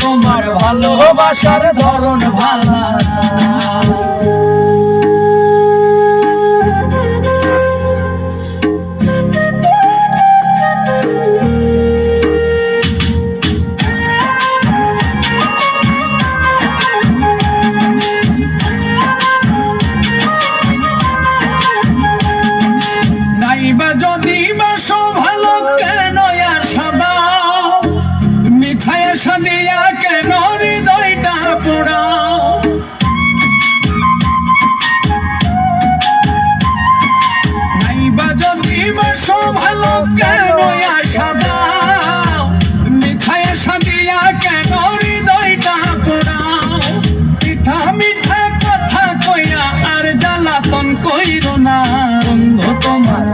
তোমার ভালোবাসার ধরন ভালো। নাইবা যদি বাসো ভালো কেন আশা দাও, মিছায় আশা দিয়া কেন হৃদয়টা পোড়াও। নাইবা যদি বাসো ভালো কেন আশা দাও, মিছায় আশা দিয়া কেন হৃদয়টা পোড়াও। মিঠা মিঠা কথা কইয়া আর জ্বালাতন কইরো না, বন্ধু তোমার